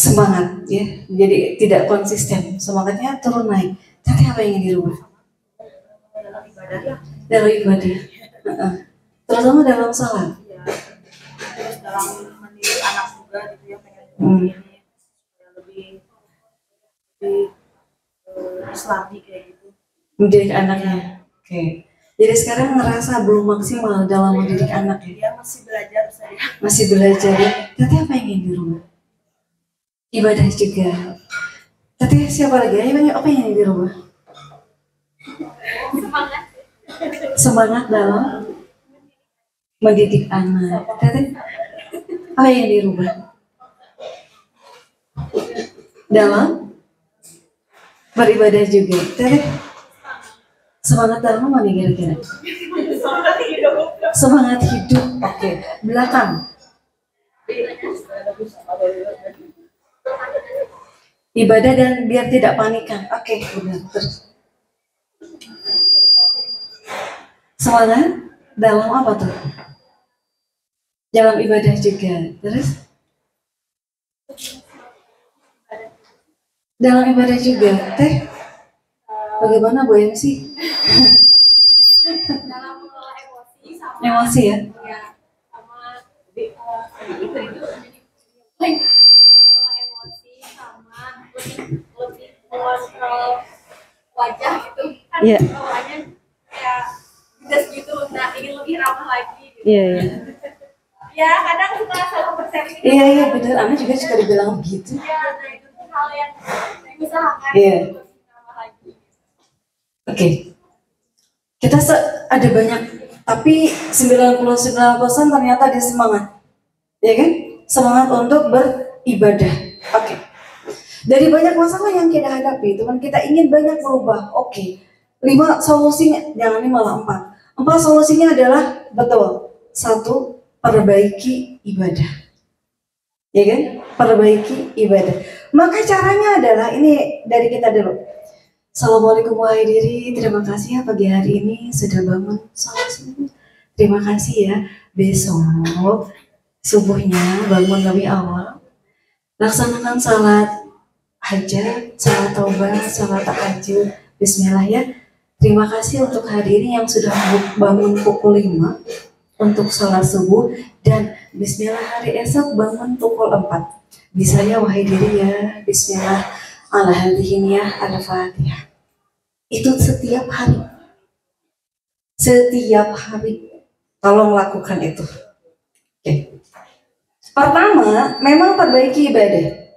semangat ya, jadi tidak konsisten, semangatnya turun naik. Tapi apa yang ingin dirubah? Dalam ibadah, terutama dalam salat. Terus dalam mendidik anak juga gitu ya, pengen lebih Islami kayak gitu. Mendidik anaknya, oke. Jadi sekarang ngerasa belum maksimal dalam mendidik anak ya? Dia masih belajar saya. Masih belajar ya. Tapi apa yang ingin dirubah? Ibadah juga. Tapi siapa lagi? Apa yang ingin dirubah? Semangat dalam mendidik anak. Tapi apa yang dirubah? Dalam beribadah juga. Tapi semangat dalam mana kira-kira? Semangat hidup. Oke. Belakang. Ibadah dan biar tidak panikan. Oke, benar. Terus. Semangat dalam apa tuh? Dalam ibadah juga. Terus? Dalam ibadah juga. Teh, bagaimana Bu MC? Dalam mengelola emosi sama Emosi ya? Sama mengelola emosi sama lebih mengontrol wajah gitu kan. Iya. Wajahnya kayak gas gitu, nah ingin lebih ramah lagi gitu. Iya. Ya kadang suka salah persepsi. Iya benar. Anak juga suka dibilang begitu. Iya, nah itu tuh hal yang diusahakan Iya. lebih ramah lagi. Oke. Kita ada banyak, tapi 99% ternyata dia semangat. Ya kan? Semangat untuk beribadah. Oke. Dari banyak masalah yang kita hadapi, teman kita ingin banyak berubah. Oke. 5 solusinya, jangan 5 malah 4. 4 solusinya adalah betul. 1, perbaiki ibadah. Ya kan? Perbaiki ibadah. Maka caranya adalah ini dari kita dulu. Assalamualaikum wahai diri, terima kasih ya pagi hari ini sudah bangun salat subuh. Terima kasih ya, besok subuhnya bangun lebih awal, laksanakan salat hajat, salat taubat, salat tahajud. Bismillah ya. Terima kasih untuk hari ini yang sudah bangun pukul 5 untuk salat subuh, dan bismillah hari esok bangun pukul 4. Bisa ya wahai diri ya, bismillah ala hadhihi ya al-fatihah. Itu setiap hari. Setiap hari. Tolong lakukan itu. Oke. Pertama, memang perbaiki ibadah.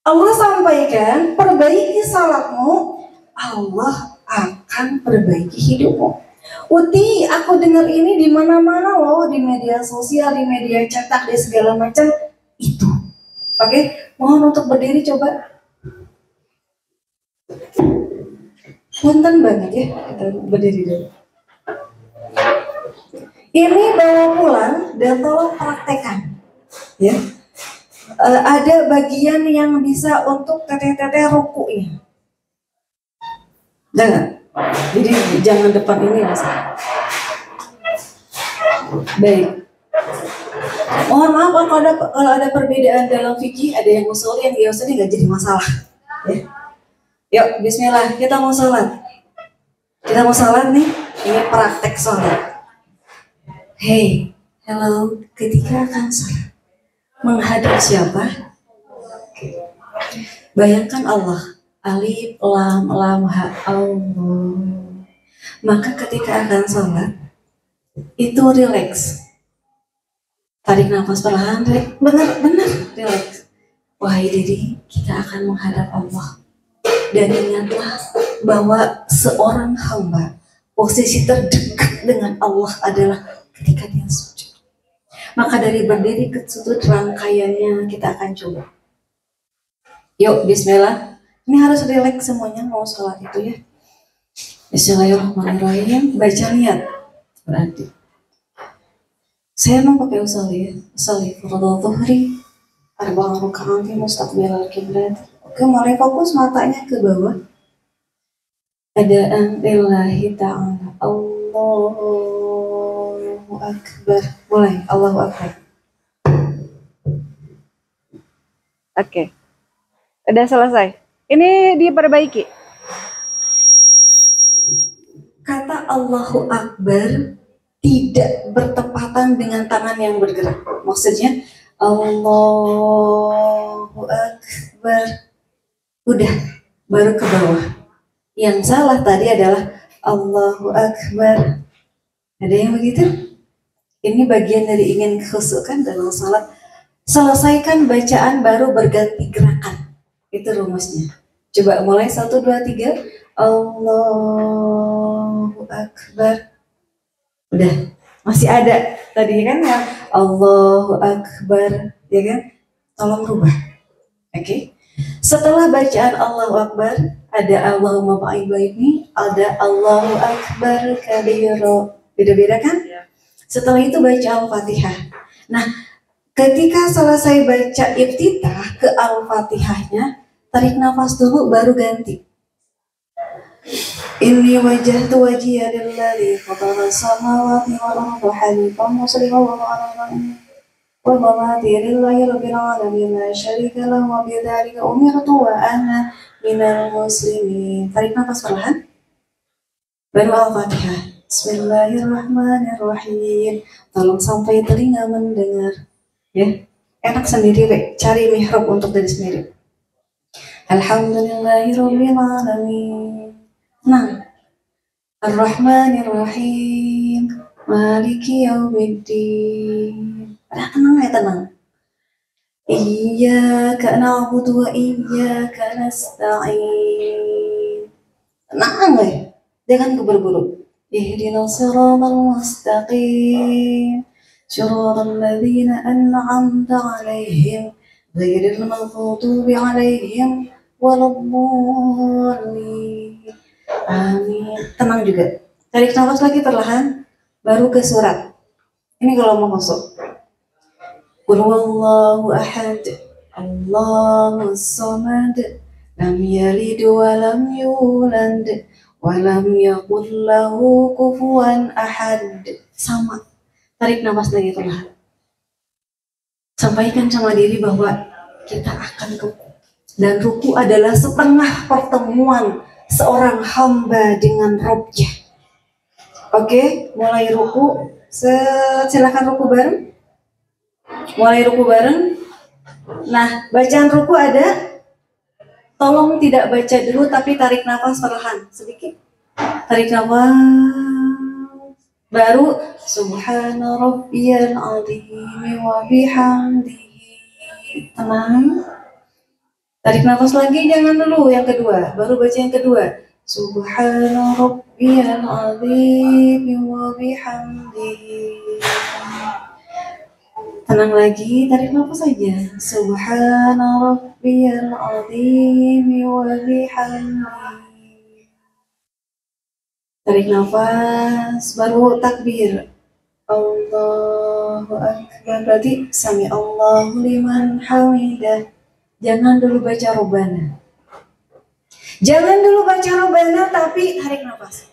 Allah sampaikan, perbaiki salatmu, Allah akan perbaiki hidupmu. Uti, aku dengar ini di mana-mana loh, di media sosial, di media cetak, di segala macam itu. Oke, mohon untuk berdiri coba. Punten banget ya, kita berdiri dulu. Ini bawa pulang dan tolong praktekan, ya. Ada bagian yang bisa untuk teteh-teteh rukunya. Jangan, jadi jangan depan ini mas. Baik. Mohon maaf kalau ada perbedaan dalam fikih, ada yang usuli, yang nggak usuli, nggak jadi masalah. Ya. Yuk, bismillah, kita mau sholat. Kita mau sholat nih, ini praktek sholat. Hey, hello, ketika akan sholat, menghadap siapa? Bayangkan Allah, alif, lam, ha, Allah. Maka ketika akan sholat, itu relax. Tarik nafas perlahan, benar-benar relax. Wahai diri, kita akan menghadap Allah. Dan ingatlah bahwa seorang hamba posisi terdekat dengan Allah adalah ketika dia sujud. Maka dari berdiri ke sujud rangkaiannya kita akan coba. Yuk, bismillah. Ini harus relax semuanya mau sholat itu ya. Bismillahirrahmanirrahim. Baca niat. Berarti saya mau pakai usolli ya. Usolli fardhu dhuhri arba'an raka'atin mustaqbilal qiblat. Oke, mulai fokus matanya ke bawah. Adaan lillahi ta'ala. Allahu Akbar. Mulai, Allahu Akbar. Oke. Udah selesai. Ini diperbaiki. Kata Allahu Akbar tidak bertepatan dengan tangan yang bergerak. Maksudnya Allahu Akbar. Udah, baru ke bawah. Yang salah tadi adalah Allahu Akbar. Ada yang begitu? Ini bagian dari ingin khusyukan dalam salat. Selesaikan bacaan baru berganti gerakan. Itu rumusnya. Coba mulai 1, 2, 3. Allahu Akbar. Udah, masih ada tadi kan ya Allahu Akbar, ya kan? Tolong rubah. Oke. Setelah bacaan Allahu Akbar, ada Allahumma baini, ada Allahu Akbar kabira. Beda-beda kan? Setelah itu baca Al-Fatihah. Nah, ketika selesai baca iftitah ke Al-Fatihahnya, tarik nafas dulu baru ganti. Inni wajjahtu wajhiya lilladzi fatara as-samawati wal arda hanifan musliman wa mamati lillahi rabbil alamin la syarika lahu wa bidzalika umirtu wa ana minal muslimin. Tarik nafas perlahan. Baru Al-Fatihah. Bismillahirrahmanirrahim. Tolong sampai telinga mendengar. Ya, enak sendiri, Rek. Cari mihrab untuk diri sendiri. Alhamdulillahirabbil alamin. Nah, Ar-Rahmanirrahim. Maliki yaumiddin. Tenang ya, tenang. Iyyaka na'budu wa iyyaka nasta'in. Tenang ya. Jangan keburu-buru. Ihdinas siratal mustaqim. Shiratal ladzina an'amta 'alaihim ghairil maghdubi 'alaihim waladdallin. Amin. Tenang juga. Tarik nafas lagi perlahan. Baru ke surat. Ini kalau mau masuk. Qul huwallahu ahad. Allahus samad. Lam yalid wa lam yulad. Walam yakul lahu kufuwan ahad. Sama. Tarik nafas lagi perlahan. Sampaikan sama diri bahwa kita akan ruku. Dan ruku adalah setengah pertemuan seorang hamba dengan Rabbnya. Oke, mulai ruku. Silakan ruku bareng. Mulai ruku bareng. Nah, bacaan ruku ada. Tolong tidak baca dulu, tapi tarik nafas perlahan sedikit. Tarik nafas. Baru Subhana rabbiyal azim wa bihamdihi. Tenang. Tarik nafas lagi, jangan dulu yang kedua. Baru baca yang kedua. Subhana rabbiyal azim wa bihamdihi. Tenang lagi, tarik nafas saja. Subhana rabbiyal azim wa bihamdihi. Tarik nafas, baru takbir. Allahu Akbar. Berarti sami Allahu liman hamidah. Jangan dulu baca Rabbana. Jangan dulu baca Rabbana, tapi tarik nafas.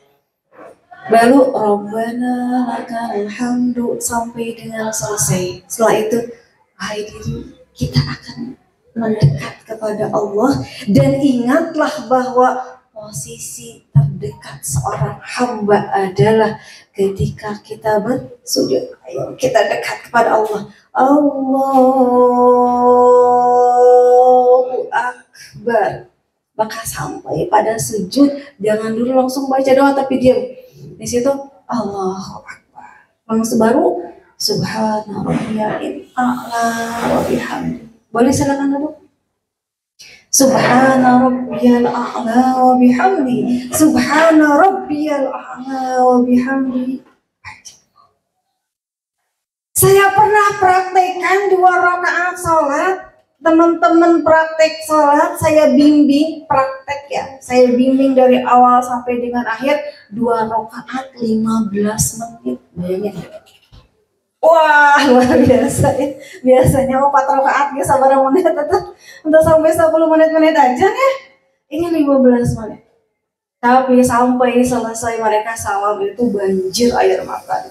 Baru Rabbana lakal hamdu sampai dengan selesai. Setelah itu, hai diri, kita akan mendekat kepada Allah. Dan ingatlah bahwa posisi terdekat seorang hamba adalah ketika kita bersujud. Ayo kita dekat kepada Allah. Allahu Akbar. Maka sampai pada sujud, jangan dulu langsung baca doa tapi diam. Di situ Allahu Akbar. Langsung baru Subhana rabbiyal a'la wa bihamdi. Boleh silakan dulu. Subhana rabbiyal a'la wa bihamdi. Subhana rabbiyal a'la wa bihamdi. Saya pernah praktekkan 2 rakaat sholat. Teman-teman praktek sholat, saya bimbing praktek ya. Saya bimbing dari awal sampai dengan akhir 2 rakaat 15 menit. Bayangin. Wah, luar biasa ya. Biasanya 4 rakaat ya sabar menit untuk sampai 10 menit aja ya. Ini 15 menit. Tapi sampai selesai mereka salam itu banjir air mata.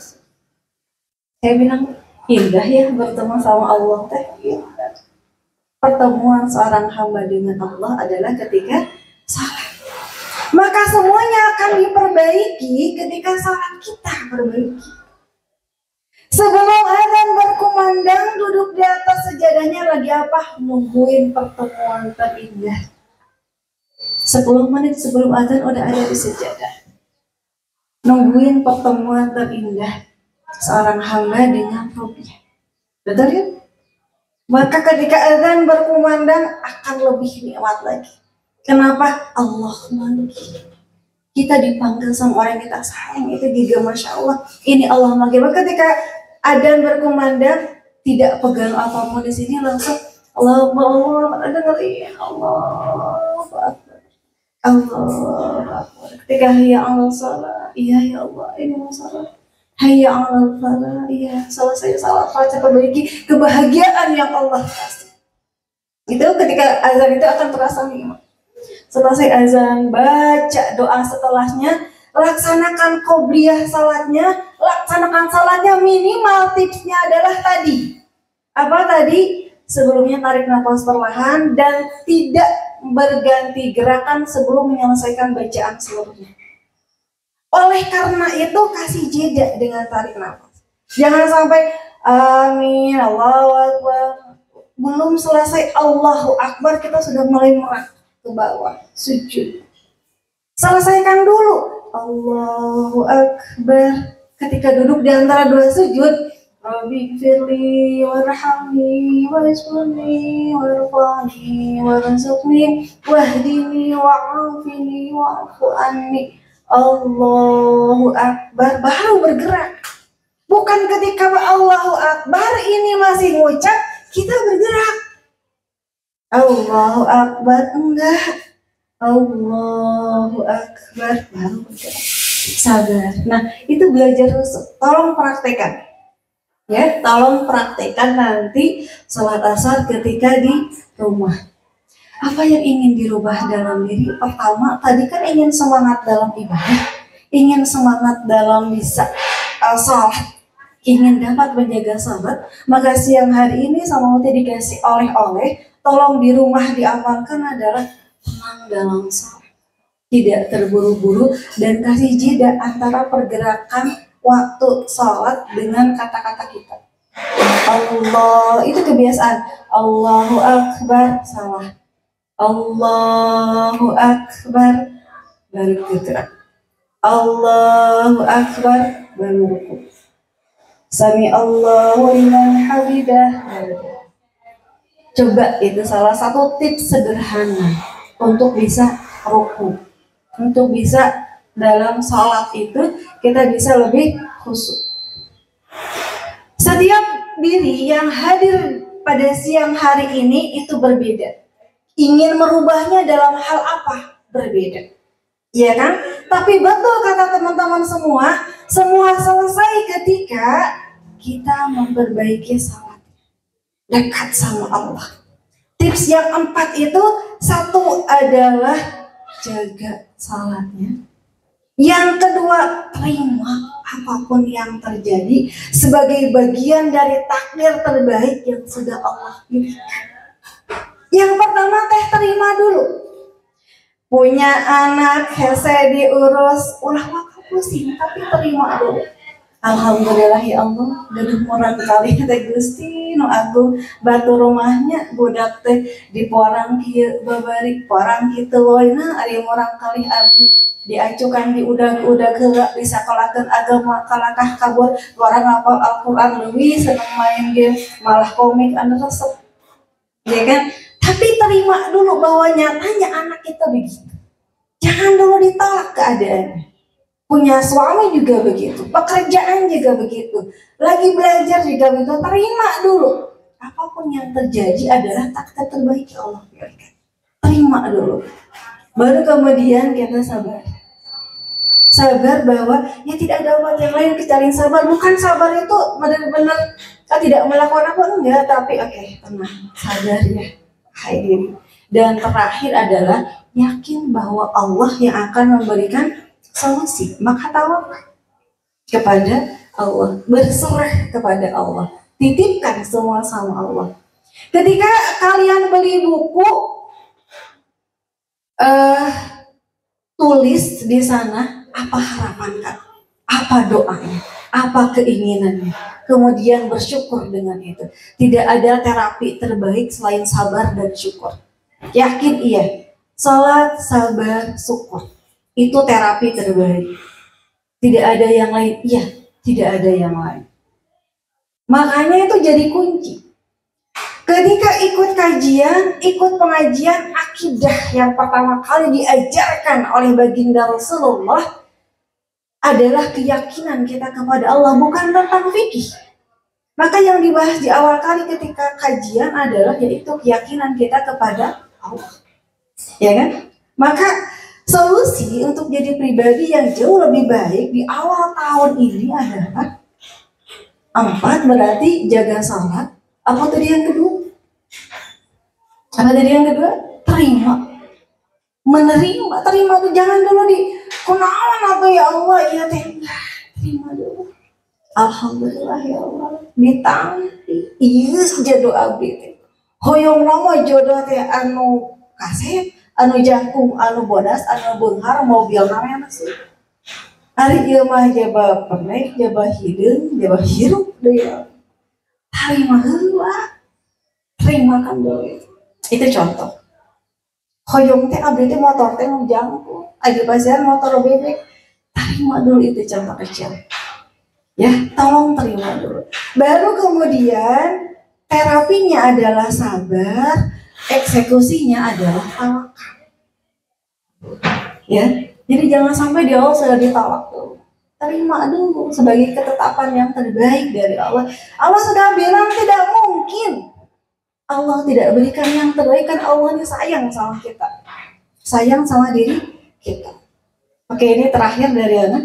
Saya bilang, indah ya bertemu sama Allah teh. pertemuan seorang hamba dengan Allah adalah ketika salat. Maka semuanya akan diperbaiki ketika salat kita perbaiki. Sebelum azan berkumandang, duduk di atas sejadahnya lagi apa? Nungguin pertemuan terindah. 10 menit sebelum azan udah ada di sejadah. Nungguin pertemuan terindah seorang hamba dengan Rabbnya. Betul ya? Maka ketika azan berkumandang akan lebih nikmat lagi. Kenapa? Allah manggil. Kita dipanggil sama orang yang kita sayang, itu juga Masya Allah. Ini Allah manggil. Maka ketika adzan berkumandang, tidak pegang apapun di sini, langsung Allah dengerin Allah Allah. Ketika ya Allah salat, iya ya Allah ini mau salat. Hayya 'alal falah, iya selesai salat, perbaiki kebahagiaan yang Allah kasih. Itu ketika azan itu akan terasa nikmat. Selesai azan, baca doa setelahnya, laksanakan qobliyah salatnya, laksanakan salatnya. Minimal tipsnya adalah tadi. Apa tadi? Sebelumnya tarik nafas perlahan dan tidak berganti gerakan sebelum menyelesaikan bacaan seluruhnya. Oleh karena itu kasih jeda dengan tarik nafas. Jangan sampai amin, Allahu Akbar. Belum selesai Allahu Akbar kita sudah mulai merangkak ke bawah, sujud. Selesaikan dulu Allahu Akbar. Ketika duduk di antara dua sujud, Rabbi firli warhamni wajburni warfani warzuqni wahdini wa'afini wa'fu anni. Allahu Akbar, baru bergerak. Bukan ketika Allahu Akbar ini masih ngucap kita bergerak. Allahu Akbar, enggak. Allahu Akbar, baru bergerak. Sabar. Nah, itu belajar rusuk. Tolong praktekkan. Ya, tolong praktekkan nanti sholat asar ketika di rumah. Apa yang ingin dirubah dalam diri? Pertama, tadi kan ingin semangat dalam ibadah, ingin semangat dalam bisa sholat, ingin dapat menjaga salat. Maka siang hari ini sama Uti dikasih oleh-oleh, tolong di rumah diamalkan adalah tenang dalam sholat, tidak terburu-buru, dan kasih jeda antara pergerakan waktu sholat dengan kata-kata kita. Allah, itu kebiasaan. Allahu Akbar, salah. Allahu Akbar, baru bergerak. Allahu Akbar, baru ruku. Sami Allahu liman hamidah. Coba, itu salah satu tips sederhana untuk bisa ruku, untuk bisa dalam sholat itu kita bisa lebih khusyuk. Setiap diri yang hadir pada siang hari ini itu berbeda. Ingin merubahnya dalam hal apa? Berbeda. Iya kan? Tapi betul kata teman-teman semua selesai ketika kita memperbaiki salat, dekat sama Allah. Tips yang 4 itu, satu adalah jaga salatnya. Yang kedua, terima apapun yang terjadi sebagai bagian dari takdir terbaik yang sudah Allah pilihkan. Yang pertama terima dulu. Punya anak, hese diurus, ulah waktu pusing, tapi terima dulu. Alhamdulillah ya Allah, gaduh murang kali teh Gusti nu agung batu rumahnya budak teh di porang kieu babari porang kitu loina ari murang kali abdi diacukan di udag-udag heula disakolakeun agama kalakah kabur orang hafal Al-Qur'an leuwih seneng main game malah komik anu resep. Ya kan? Tapi terima dulu bahwa nyatanya anak kita begitu. Jangan dulu ditolak keadaannya. Punya suami juga begitu, pekerjaan juga begitu, lagi belajar juga begitu. Terima dulu. Apapun yang terjadi adalah takdir terbaik yang Allah berikan. Terima dulu. Baru kemudian kita sabar. Sabar bahwa ya tidak ada obat yang lain kecuali sabar. Bukan sabar itu benar-benar tidak melakukan apa enggak, tapi oke, tenang, sabar ya. Hadir. Dan terakhir adalah yakin bahwa Allah yang akan memberikan solusi. Maka tawakal kepada Allah, berserah kepada Allah, titipkan semua sama Allah. Ketika kalian beli buku, tulis di sana apa harapan kalian, apa doanya, apa keinginannya. Kemudian bersyukur dengan itu. Tidak ada terapi terbaik selain sabar dan syukur. Yakin iya, salat, sabar, syukur. Itu terapi terbaik. Tidak ada yang lain, iya, tidak ada yang lain. Makanya itu jadi kunci. Ketika ikut kajian, ikut pengajian akidah yang pertama kali diajarkan oleh baginda Rasulullah adalah keyakinan kita kepada Allah, bukan tentang fikih. Maka yang dibahas di awal kali ketika kajian adalah yaitu keyakinan kita kepada Allah. Ya kan? Maka solusi untuk jadi pribadi yang jauh lebih baik di awal tahun ini adalah 4, berarti jaga salat. Apa tadi yang kedua? Apa tadi yang kedua? Terima. Menerima. Terima tuh jangan dulu di kunaon apa ya Allah ya teh. Terima dulu. Alhamdulillah ya Allah. Ditampi. Iya jodoh abdi teh. Hoyong nama jodoh teh anu kaset, anu jangkung, anu bodas, anu beunghar, mobil namanya sih. Ari ieu mah jaba pernek, jaba hideung, jaba hirup deui. Terima heula. Terimakan dulu. Itu contoh. Hoyong teh abdi teh motor teh nu jangkung, agi pasian motor bebek. Terima dulu, itu contoh kecil. Ya, tolong terima dulu. Baru kemudian terapinya adalah sabar, eksekusinya adalah tawakal. Ya, jadi jangan sampai di awal sudah ditolak dulu. Terima dulu sebagai ketetapan yang terbaik dari Allah. Allah sudah bilang tidak mungkin Allah tidak berikan yang terbaik, kan Allah ini sayang sama kita, sayang sama diri kita. Oke, ini terakhir dari Ana.